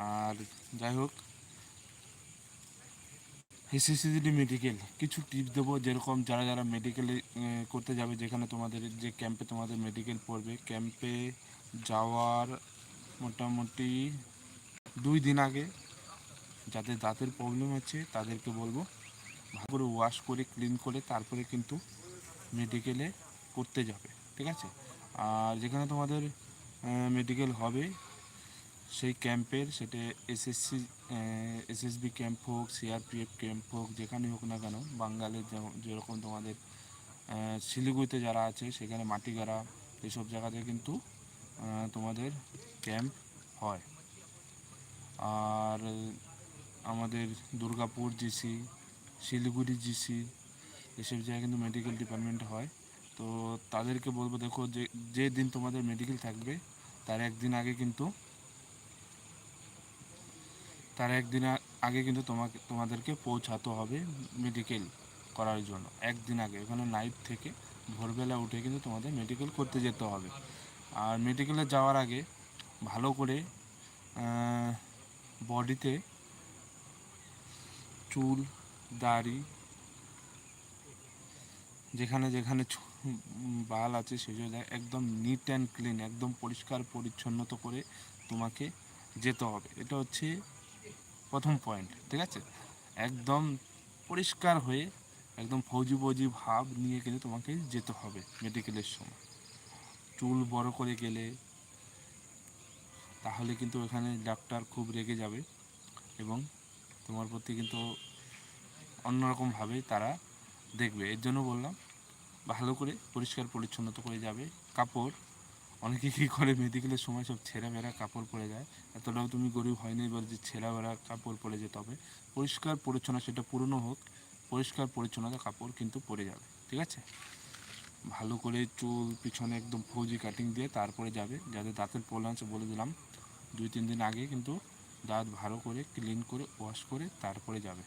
আর যাই হোক, SSC GD medical কিছু টিপস দেবো, যেরকম যারা যারা মেডিকেলে করতে যাবে, যেখানে তোমাদের যে ক্যাম্পে তোমাদের মেডিকেল পড়বে, ক্যাম্পে যাওয়ার মোটামুটি 2 দিন আগে যাদের দাঁতের প্রবলেম আছে তাদেরকে বলবো ভালো করে ওয়াশ করে ক্লিন করে তারপরে কিন্তু মেডিকেলে করতে যাবে, ঠিক আছে। আর যেখানে তোমাদের মেডিকেল হবে সেই ক্যাম্পের, সেটা এসএসবি ক্যাম্প হোক, সিআরপিএফ ক্যাম্প হোক, যেখানে হোক না কেন, বাঙালির যেরকম তোমাদের শিলিগুড়িতে যারা আছে সেখানে মাটিগাড়া এসব জায়গাতে কিন্তু তোমাদের ক্যাম্প হয়। আর আমাদের দুর্গাপুর জিসি, শিলিগুড়ি জিসি, এসব জায়গায় কিন্তু মেডিকেল ডিপার্টমেন্ট হয়। তো তাদেরকে বলবো, দেখো যে দিন তোমাদের মেডিকেল থাকবে তার একদিন আগে কিন্তু তোমাদেরকে পৌঁছাতে হবে মেডিকেল করার জন্য। একদিন আগে ওখানে নাইট থেকে ভোরবেলা উঠে কিন্তু তোমাদের মেডিকেল করতে যেতে হবে। আর মেডিকেলে যাওয়ার আগে ভালো করে বডিতে চুল, দাড়ি, যেখানে যেখানে বাল আছে সেই জায়গায় একদম নিট অ্যান্ড ক্লিন, একদম পরিষ্কার পরিচ্ছন্নত করে তোমাকে যেতে হবে। এটা হচ্ছে প্রথম পয়েন্ট, ঠিক আছে। একদম পরিষ্কার হয়ে একদম ফৌজি ফৌজি ভাব নিয়ে কিন্তু তোমাকে যেতে হবে মেডিকেলের সময়। চুল বড় করে গেলে তাহলে কিন্তু এখানে ডাক্তার খুব রেগে যাবে এবং তোমার প্রতি কিন্তু অন্যরকমভাবে তারা দেখবে। এর জন্য বললাম ভালো করে পরিষ্কার পরিচ্ছন্নতা করে যাবে। কাপড়, অনেকে কী করে মেডিকেলের সময় সব ছেঁড়া বেড়া কাপড় পরে যায়। এতটাও তুমি গরিব হয়নি এবার যে ছেঁড়া বেড়া কাপড় পরে যেতে হবে। পরিষ্কার পরিচ্ছন্ন, সেটা পুরনো হোক, পরিষ্কার পরিচ্ছন্নতা কাপড় কিন্তু পরে যাবে, ঠিক আছে। ভালো করে চুল পিছনে একদম ফৌজি কাটিং দিয়ে তারপরে যাবে। যাদের দাঁতের প্রবলেম আছে বলে দিলাম 2-3 দিন আগে কিন্তু দাঁত ভালো করে ক্লিন করে ওয়াশ করে তারপরে যাবে।